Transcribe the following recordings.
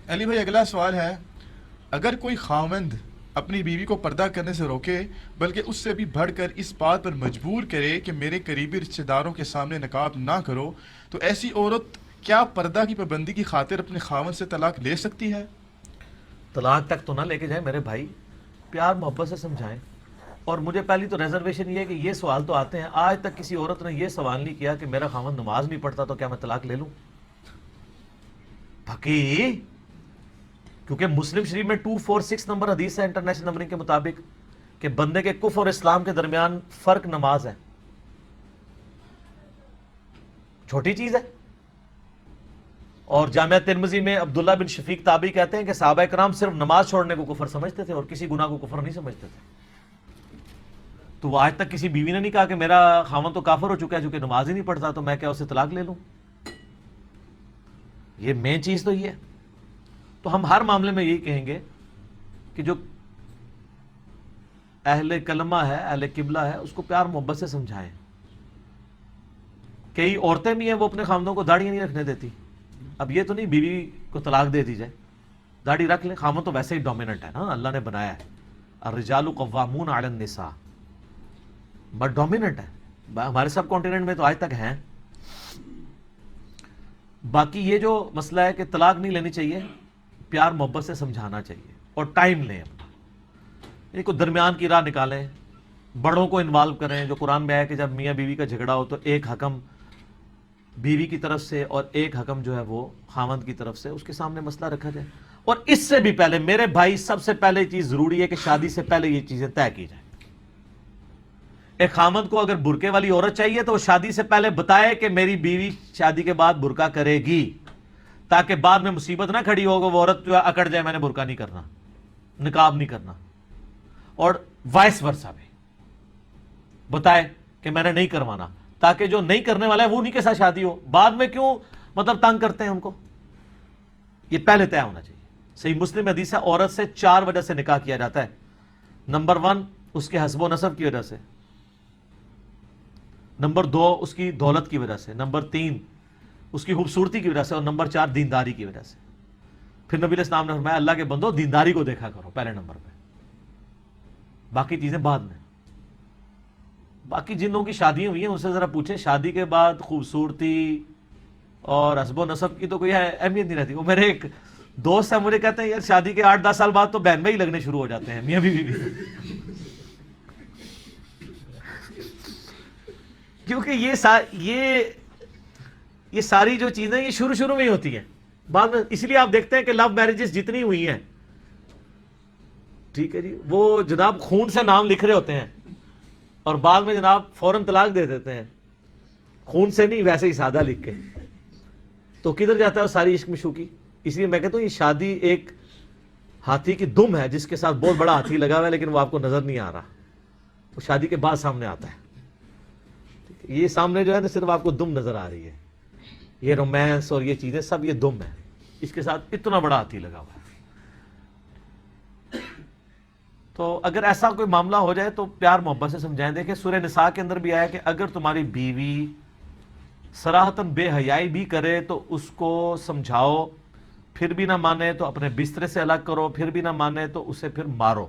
علی بھائی اگلا سوال ہے، اگر کوئی خاوند اپنی بیوی کو پردہ کرنے سے روکے بلکہ اس سے بھی بڑھ کر اس بات پر مجبور کرے کہ میرے قریبی رشتہ داروں کے سامنے نقاب نہ کرو، تو ایسی عورت کیا پردہ کی پابندی کی خاطر اپنے خاوند سے طلاق لے سکتی ہے؟ طلاق تک تو نہ لے کے جائیں میرے بھائی، پیار محبت سے سمجھائیں. اور مجھے پہلی تو ریزرویشن یہ ہے کہ یہ سوال تو آتے ہیں، آج تک کسی عورت نے یہ سوال نہیں کیا کہ میرا خاوند نماز نہیں پڑھتا تو کیا میں طلاق لے لوں. پکی، کیونکہ مسلم شریف میں 246 نمبر حدیث ہے انٹرنیشنل نمبرنگ کے مطابق کہ بندے کے کفر اور اسلام کے درمیان فرق نماز ہے. چھوٹی چیز ہے. اور جامعہ ترمذی میں عبداللہ بن شفیق تابعی کہتے ہیں کہ صحابہ کرام صرف نماز چھوڑنے کو کفر سمجھتے تھے اور کسی گناہ کو کفر نہیں سمجھتے تھے. تو وہ آج تک کسی بیوی نے نہیں کہا کہ میرا خاوند تو کافر ہو چکا ہے چونکہ نماز ہی نہیں پڑھتا تو میں کیا اسے طلاق لے لوں. یہ مین چیز تو یہ ہے. تو ہم ہر معاملے میں یہی کہیں گے کہ جو اہل کلمہ ہے، اہل قبلہ ہے، اس کو پیار محبت سے سمجھائیں. کئی عورتیں بھی ہیں وہ اپنے خاوندوں کو داڑھی نہیں رکھنے دیتی. اب یہ تو نہیں بیوی کو طلاق دے دی جائے، داڑھی رکھ لیں. خاوند تو ویسے ہی ڈومیننٹ ہے نا، اللہ نے بنایا ہے الرجال قوامون علی النساء، بٹ ڈومیننٹ ہے. ہمارے سب کانٹیننٹ میں تو آج تک ہیں. باقی یہ جو مسئلہ ہے کہ طلاق نہیں لینی چاہیے، پیار محبت سے سمجھانا چاہیے اور ٹائم لیں اپنا. ایک کو درمیان کی راہ نکالیں، بڑوں کو انوالو کریں. جو قرآن میں ہے کہ جب میاں بیوی کا جھگڑا ہو تو ایک حکم بیوی کی طرف سے اور ایک حکم جو ہے وہ خاوند کی طرف سے، اس کے سامنے مسئلہ رکھا جائے. اور اس سے بھی پہلے میرے بھائی سب سے پہلے چیز ضروری ہے کہ شادی سے پہلے یہ چیزیں طے کی جائیں. ایک خاوند کو اگر برقعے والی عورت چاہیے تو وہ شادی سے پہلے بتائے کہ میری بیوی شادی کے بعد برقع کرے گی، تاکہ بعد میں مصیبت نہ کھڑی ہوگا وہ عورت جو ہے اکڑ جائے میں نے برقع نہیں کرنا، نقاب نہیں کرنا. اور وائس ورثہ بھی بتائے کہ میں نے نہیں کروانا، تاکہ جو نہیں کرنے والا ہے وہ انہیں کے ساتھ شادی ہو. بعد میں کیوں مطلب تنگ کرتے ہیں ان کو. یہ پہلے طے ہونا چاہیے. صحیح مسلم حدیث ہے عورت سے 4 وجہ سے نکاح کیا جاتا ہے. نمبر 1 اس کے حسب و نسب کی وجہ سے، نمبر 2 اس کی دولت کی وجہ سے، نمبر 3 اس کی خوبصورتی کی وجہ سے، اور نمبر 4 دینداری کی وجہ سے. پھر نبی علیہ السلام نے فرمایا اللہ کے بندو دینداری کو دیکھا کرو پہلے نمبر پہ، باقی چیزیں بعد میں. باقی جن لوگوں کی شادیاں ہوئی ہیں ان سے ذرا پوچھیں شادی کے بعد خوبصورتی اور حسب و نسب کی تو کوئی اہمیت نہیں رہتی. وہ میرے ایک دوست ہے مجھے کہتے ہیں یار شادی کے 8-10 سال بعد تو بہن بھائی لگنے شروع ہو جاتے ہیں میاں بیوی بھی. کیونکہ یہ ساری جو چیزیں یہ شروع میں ہی ہوتی ہیں. بعد میں اس لیے آپ دیکھتے ہیں کہ لو میرجز جتنی ہوئی ہیں، ٹھیک ہے جی، وہ جناب خون سے نام لکھ رہے ہوتے ہیں اور بعد میں جناب فوراً طلاق دے دیتے ہیں. خون سے نہیں، ویسے ہی سادہ لکھ کے. تو کدھر جاتا ہے وہ ساری عشق مشوقی. اس لیے میں کہتا ہوں یہ شادی ایک ہاتھی کی دم ہے جس کے ساتھ بہت بڑا ہاتھی لگا ہوا ہے لیکن وہ آپ کو نظر نہیں آ رہا. وہ شادی کے بعد سامنے آتا ہے. یہ سامنے جو ہے نا صرف آپ کو دم نظر آ رہی ہے. یہ رومانس اور یہ چیزیں سب یہ دم ہے، اس کے ساتھ اتنا بڑا ہاتھی لگا ہوا ہے. تو اگر ایسا کوئی معاملہ ہو جائے تو پیار محبت سے سمجھائیں. دیکھیں سورہ نساء کے اندر بھی آیا کہ اگر تمہاری بیوی صراحتاً بے حیائی بھی کرے تو اس کو سمجھاؤ، پھر بھی نہ مانے تو اپنے بسترے سے الگ کرو، پھر بھی نہ مانے تو اسے پھر مارو.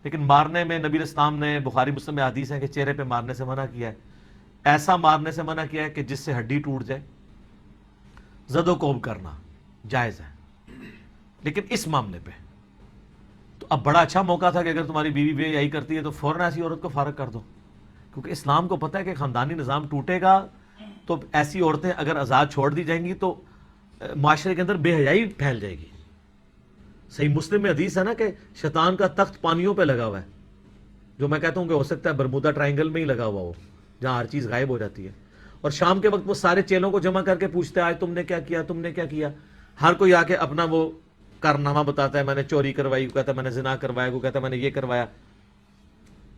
لیکن مارنے میں نبی علیہ السلام نے بخاری مسلم میں حدیث ہے کہ چہرے پہ مارنے سے منع کیا ہے. ایسا مارنے سے منع کیا ہے کہ جس سے ہڈی ٹوٹ جائے. زد و کوب کرنا جائز ہے لیکن اس معاملے پہ تو اب بڑا اچھا موقع تھا کہ اگر تمہاری بیوی بے حیائی کرتی ہے تو فوراً ایسی عورت کو فارغ کر دو. کیونکہ اسلام کو پتہ ہے کہ خاندانی نظام ٹوٹے گا تو ایسی عورتیں اگر آزاد چھوڑ دی جائیں گی تو معاشرے کے اندر بے حیائی پھیل جائے گی. صحیح مسلم میں حدیث ہے نا کہ شیطان کا تخت پانیوں پہ لگا ہوا ہے، جو میں کہتا ہوں کہ ہو سکتا ہے برمودا ٹرائنگل میں ہی لگا ہوا ہو جہاں ہر چیز غائب ہو جاتی ہے. اور شام کے وقت وہ سارے چیلوں کو جمع کر کے پوچھتے ہیں آج تم نے کیا کیا، تم نے کیا کیا. ہر کوئی آ کے اپنا وہ کارنامہ بتاتا ہے، میں نے چوری کروائی، کو کہتا ہے میں نے زنا کروایا، کو کہتا ہے میں نے یہ کروایا.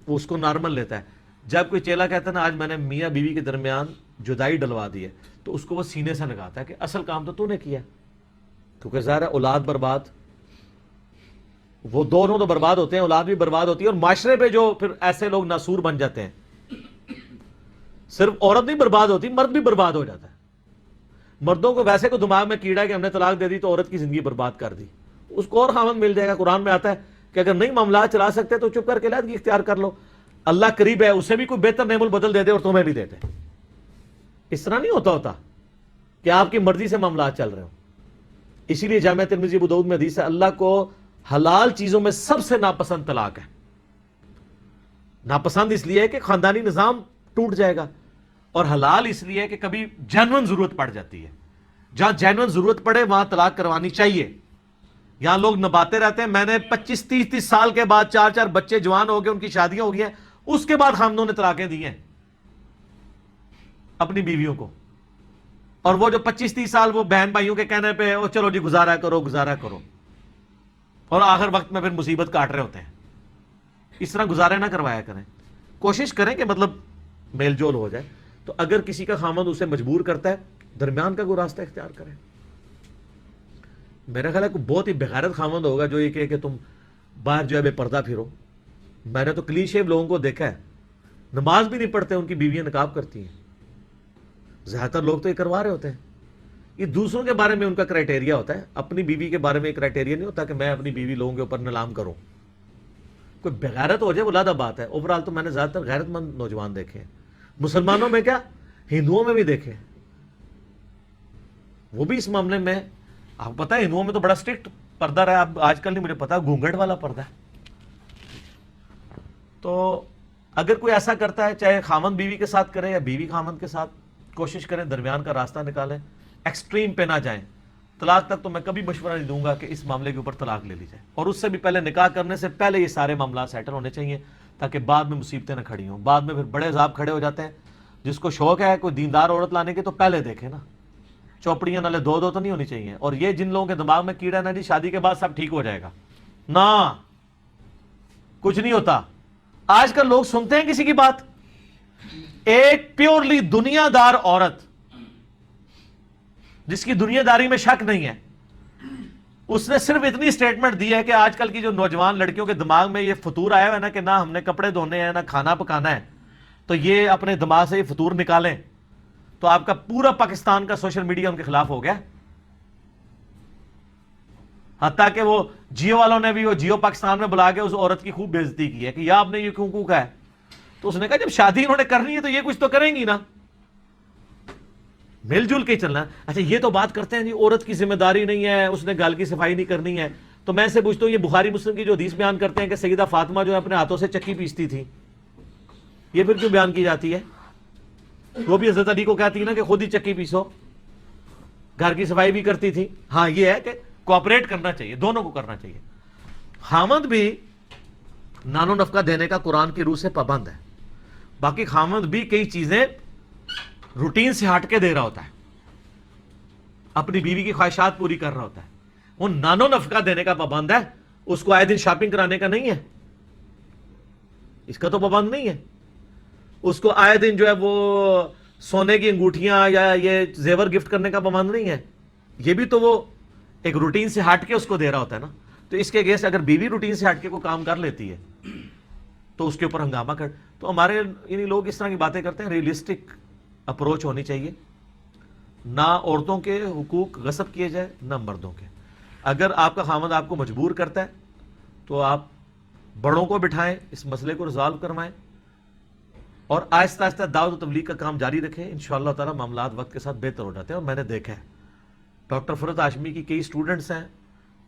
وہ اس کو نارمل لیتا ہے. جب کوئی چیلا کہتا ہے نا آج میں نے میاں بیوی کے درمیان جدائی ڈلوا دی ہے تو اس کو وہ سینے سے لگاتا ہے کہ اصل کام تو نے کیا. کیونکہ ظاہر ہے اولاد برباد، وہ دونوں تو برباد ہوتے ہیں، اولاد بھی برباد ہوتی ہے. اور معاشرے پہ جو پھر ایسے لوگ ناسور بن جاتے ہیں، صرف عورت نہیں برباد ہوتی، مرد بھی برباد ہو جاتا ہے. مردوں کو ویسے کو دماغ میں کیڑا ہے کہ ہم نے طلاق دے دی تو عورت کی زندگی برباد کر دی. اس کو اور خاوند مل جائے گا. قرآن میں آتا ہے کہ اگر نہیں معاملات چلا سکتے تو چپ کر کے علیحدگی اختیار کر لو. اللہ قریب ہے, اسے بھی کوئی بہتر نعم البدل دے دے اور تمہیں بھی دے دے. اس طرح نہیں ہوتا کہ آپ کی مرضی سے معاملات چل رہے ہوں. اسی لیے جامعہ ترمذی ابو داؤد میں حدیث ہے, اللہ کو حلال چیزوں میں سب سے ناپسند طلاق ہے. ناپسند اس لیے ہے کہ خاندانی نظام ٹوٹ جائے گا, اور حلال اس لیے ہے کہ کبھی جینون ضرورت پڑ جاتی ہے. جہاں جینون ضرورت پڑے وہاں طلاق کروانی چاہیے. یہاں لوگ نباتے رہتے ہیں, میں نے 25-30 سال کے بعد 4 بچے جوان ہو گئے, ان کی شادیاں ہو گئی ہیں, اس کے بعد خامدوں نے طلاقیں دی ہیں اپنی بیویوں کو. اور وہ جو 25-30 سال وہ بہن بھائیوں کے کہنے پہ او چلو جی گزارا کرو, اور آخر وقت میں پھر مصیبت کاٹ رہے ہوتے ہیں. اس طرح گزارے نہ کروایا کریں, کوشش کریں کہ مطلب میل جول ہو جائے. تو اگر کسی کا خامد اسے مجبور کرتا ہے, درمیان کا کوئی راستہ اختیار کریں. میرا خیال ہے کوئی بہت ہی بغیرت خامد ہوگا جو یہ کہے کہ تم باہر جو ہے بے پردہ پھرو. میں نے تو کلین شیو لوگوں کو دیکھا ہے, نماز بھی نہیں پڑھتے, ان کی بیویاں نقاب کرتی ہیں. زیادہ تر لوگ تو یہ کروا رہے ہوتے ہیں. یہ دوسروں کے بارے میں ان کا کرائٹیریا ہوتا ہے, اپنی بیوی کے بارے میں ایک کرائٹیریا نہیں ہوتا کہ میں اپنی بیوی لوگوں کے اوپر نیلام کروں. کوئی بغیرت ہو جائے وہ علیحدہ بات ہے. اوورال تو میں نے زیادہ تر غیرت مند نوجوان دیکھے ہیں, مسلمانوں میں کیا ہندوؤں میں بھی دیکھے. وہ بھی اس معاملے میں آپ پتہ ہے ہندوؤں میں تو بڑا اسٹرکٹ پردہ رہا ہے. اب آج کل نہیں مجھے پتا, گھونگھٹ والا پردہ ہے. تو اگر کوئی ایسا کرتا ہے, چاہے خامند بیوی کے ساتھ کرے یا بیوی خامند کے ساتھ, کوشش کریں درمیان کا راستہ نکالیں, ایکسٹریم پہ نہ جائیں. طلاق تک تو میں کبھی مشورہ نہیں دوں گا کہ اس معاملے کے اوپر طلاق لے لی جائے, اور اس سے بھی پہلے نکاح کرنے سے پہلے یہ سارے معاملات سیٹل ہونے چاہیے تاکہ بعد میں مصیبتیں نہ کھڑی ہوں. بعد میں پھر بڑے عذاب کھڑے ہو جاتے ہیں. جس کو شوق ہے کوئی دیندار عورت لانے کے تو پہلے دیکھے نا, چوپڑیاں نالے دو تو نہیں ہونی چاہیے. اور یہ جن لوگوں کے دماغ میں کیڑا ہے نا جی شادی کے بعد سب ٹھیک ہو جائے گا, نہ کچھ نہیں ہوتا. آج کل لوگ سنتے ہیں کسی کی بات, ایک پیورلی دنیا دار عورت جس کی دنیا داری میں شک نہیں ہے, اس نے صرف اتنی سٹیٹمنٹ دی ہے کہ آج کل کی جو نوجوان لڑکیوں کے دماغ میں یہ فطور آیا ہے نا کہ نہ ہم نے کپڑے دھونے ہیں نہ کھانا پکانا ہے, تو یہ اپنے دماغ سے یہ فطور نکالیں. تو آپ کا پورا پاکستان کا سوشل میڈیا ان کے خلاف ہو گیا. حتیٰ کہ وہ جیو والوں نے بھی وہ جیو پاکستان میں بلا کے اس عورت کی خوب بے عزتی کی ہے کہ یا آپ نے یہ کیوں کہا ہے. تو اس نے کہا جب شادی انہوں نے کرنی ہے تو یہ کچھ تو کریں گی نا, مل جل کے چلنا. اچھا یہ تو بات کرتے ہیں جی عورت کی ذمہ داری نہیں ہے, اس نے گال کی صفائی نہیں کرنی ہے. تو میں سے پوچھتا ہوں یہ بخاری مسلم کی جو حدیث بیان کرتے ہیں کہ سیدہ فاطمہ جو ہے اپنے ہاتھوں سے چکی پیستی تھی, یہ پھر کیوں بیان کی جاتی ہے؟ وہ بھی حضرت علی کو کہتی نا کہ خود ہی چکی پیسو, گھر کی صفائی بھی کرتی تھی. ہاں یہ ہے کہ کوآپریٹ کرنا چاہیے, دونوں کو کرنا چاہیے. خامند بھی نان و نفقہ دینے کا قرآن کی روح سے پابند ہے. باقی خامند بھی کئی چیزیں روٹین سے ہٹ کے دے رہا ہوتا ہے, اپنی بیوی کی خواہشات پوری کر رہا ہوتا ہے. وہ نان و نفقہ دینے کا پابند ہے, اس کو آئے دن شاپنگ کرانے کا نہیں ہے, اس کا تو پابند نہیں ہے. اس کو آئے دن جو ہے وہ سونے کی انگوٹھیاں یا یہ زیور گفٹ کرنے کا پابند نہیں ہے. یہ بھی تو وہ ایک روٹین سے ہٹ کے اس کو دے رہا ہوتا ہے نا. تو اس کے اگینسٹ اگر بیوی روٹین سے ہٹ کے کوئی کام کر لیتی ہے تو اس کے اوپر ہنگامہ کر. تو ہمارے یعنی لوگ اس طرح کی باتیں کرتے ہیں. ریئلسٹک اپروچ ہونی چاہیے, نہ عورتوں کے حقوق غصب کیے جائے نہ مردوں کے. اگر آپ کا خامد آپ کو مجبور کرتا ہے تو آپ بڑوں کو بٹھائیں, اس مسئلے کو ریزالو کروائیں, اور آہستہ آہستہ دعوت و تبلیغ کا کام جاری رکھیں. انشاءاللہ تعالی معاملات وقت کے ساتھ بہتر ہو جاتے ہیں. اور میں نے دیکھا ہے ڈاکٹر فرحت ہاشمی کی کئی اسٹوڈنٹس ہیں,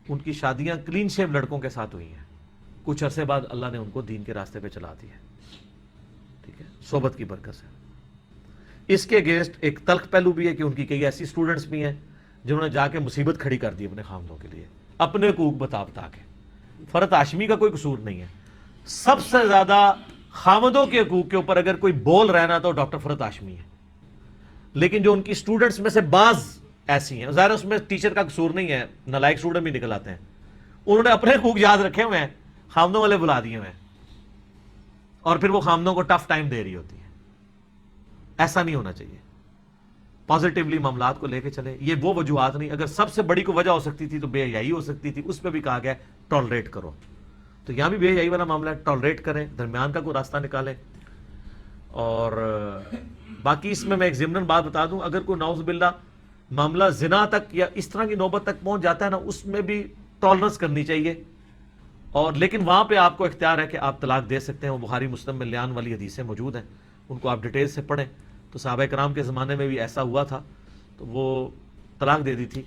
ان کی شادیاں کلین شیو لڑکوں کے ساتھ ہوئی ہیں. کچھ عرصے بعد اللہ نے ان کو دین کے راستے پہ چلا دیا. ٹھیک ہے, صحبت کی برکت سے. اس کے اگینسٹ ایک تلخ پہلو بھی ہے کہ ان کی کئی ایسی اسٹوڈنٹس بھی ہیں جنہوں نے جا کے مصیبت کھڑی کر دی اپنے خامدوں کے لیے, اپنے حقوق بتا کے. فرحت ہاشمی کا کوئی قصور نہیں ہے. سب سے زیادہ خامدوں کے حقوق کے اوپر اگر کوئی بول رہنا تو ڈاکٹر فرحت ہاشمی ہے. لیکن جو ان کی اسٹوڈنٹس میں سے بعض ایسی ہیں, ظاہر اس میں ٹیچر کا قصور نہیں ہے, نالائق اسٹوڈنٹ بھی نکل آتے ہیں, انہوں نے اپنے حقوق یاد رکھے ہوئے ہیں, خامدوں والے بلا دیے ہوئے ہیں, اور پھر وہ خامدوں کو ٹف ٹائم دے رہی ہوتی ہے. ایسا نہیں ہونا چاہیے. پازیٹیولی معاملات کو لے کے چلے. یہ وہ وجوہات نہیں, اگر سب سے بڑی کوئی وجہ ہو سکتی تھی تو بے حیائی ہو سکتی تھی, اس پہ بھی کہا گیا ٹالریٹ کرو. تو یہاں بھی بے حیائی والا معاملہ ہے, ٹالریٹ کریں, درمیان کا کوئی راستہ نکالیں. اور باقی اس میں ایک ضمناً بات بتا دوں, اگر کوئی نعوذ باللہ معاملہ زنا تک یا اس طرح کی نوبت تک پہنچ جاتا ہے نا, اس میں بھی ٹالرنس کرنی چاہیے. اور لیکن وہاں پہ آپ کو اختیار ہے کہ آپ طلاق دے سکتے ہیں. وہ بخاری مسلم میں لیان والی حدیثیں موجود ہیں, ان کو آپ ڈیٹیل سے پڑھیں. تو صحابہ کرام کے زمانے میں بھی ایسا ہوا تھا, تو وہ طلاق دے دی تھی.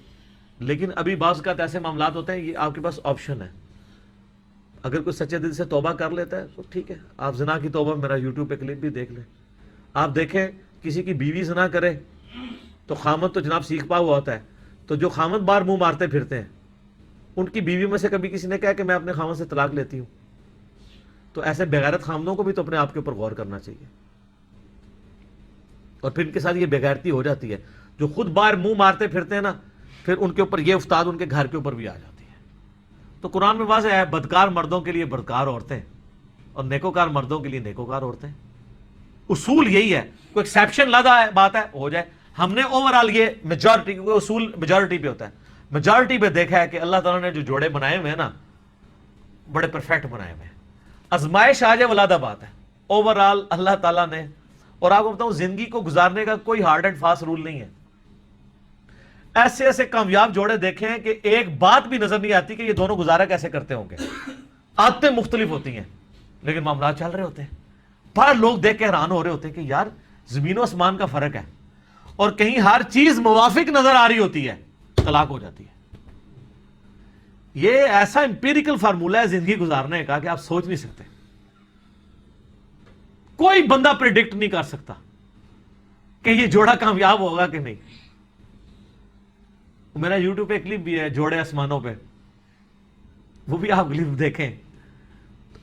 لیکن ابھی بعض اوقات ایسے معاملات ہوتے ہیں, یہ آپ کے پاس آپشن ہے. اگر کوئی سچے دل سے توبہ کر لیتا ہے تو ٹھیک ہے, آپ زنا کی توبہ میرا یوٹیوب پہ کلپ بھی دیکھ لیں. آپ دیکھیں کسی کی بیوی زنا کرے تو خامد تو جناب سیکھ پا ہوا ہوتا ہے, تو جو خامد بار منہ مارتے پھرتے ہیں, ان کی بیوی میں سے کبھی کسی نے کہا کہ میں اپنے خامد سے طلاق لیتی ہوں. تو ایسے بغیرت خامدوں کو بھی تو اپنے آپ کے اوپر غور کرنا چاہیے. اور پھر ان کے ساتھ یہ بغیرتی ہو جاتی ہے, جو خود بار منہ مارتے پھرتے ہیں نا, پھر ان کے اوپر یہ افتاد ان کے گھر کے اوپر بھی آ جاتی ہے. تو قرآن میں واضح ہے, بدکار مردوں کے لیے بدکار عورتیں اور نیکوکار مردوں کے لیے نیکوکار عورتیں. اصول یہی ہے, کوئی ایکسیپشن لگا ہے بات ہے ہو جائے. ہم نے اوورال یہ میجورٹی, کیونکہ اصول میجورٹی پہ ہوتا ہے, میجورٹی پہ دیکھا ہے کہ اللہ تعالیٰ نے جو جوڑے بنائے ہوئے ہیں نا, بڑے پرفیکٹ بنائے ہوئے ہیں. ازمائش آ جائے ولادہ بات ہے, اوورال اللہ تعالیٰ نے. اور آپ کو بتاؤں, زندگی کو گزارنے کا کوئی ہارڈ اینڈ فاسٹ رول نہیں ہے. ایسے ایسے کامیاب جوڑے دیکھے ہیں کہ ایک بات بھی نظر نہیں آتی کہ یہ دونوں گزارا کیسے کرتے ہوں گے. عادتیں مختلف ہوتی ہیں لیکن معاملات چل رہے ہوتے ہیں. بڑا لوگ دیکھ کے حیران ہو رہے ہوتے ہیں کہ یار زمین و آسمان کا فرق ہے, اور کہیں ہر چیز موافق نظر آ رہی ہوتی ہے, طلاق ہو جاتی ہے. یہ ایسا امپیریکل فارمولہ ہے زندگی گزارنے کا کہ آپ سوچ نہیں سکتے. کوئی بندہ پریڈکٹ نہیں کر سکتا کہ یہ جوڑا کامیاب ہوگا کہ نہیں. میرا یوٹیوب پہ کلپ بھی ہے جوڑے آسمانوں پہ, وہ بھی آپ کلپ دیکھیں.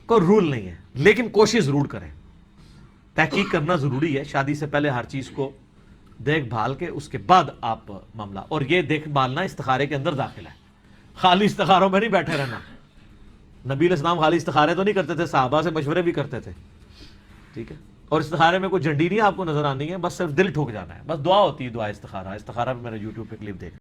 کوئی رول نہیں ہے, لیکن کوشش ضرور کریں. تحقیق کرنا ضروری ہے, شادی سے پہلے ہر چیز کو دیکھ بھال کے اس کے بعد آپ معاملہ. اور یہ دیکھ بھالنا استخارے کے اندر داخل ہے, خالی استخاروں میں نہیں بیٹھے رہنا. نبی علیہ السلام خالی استخارے تو نہیں کرتے تھے, صحابہ سے مشورے بھی کرتے تھے. ٹھیک ہے, اور استخارے میں کوئی جھنڈی نہیں آپ کو نظر آنی ہے, بس صرف دل ٹھوک جانا ہے. بس دعا ہوتی ہے, دعا استخارہ. استخارہ پہ میرا یوٹیوب پہ کلپ دیکھ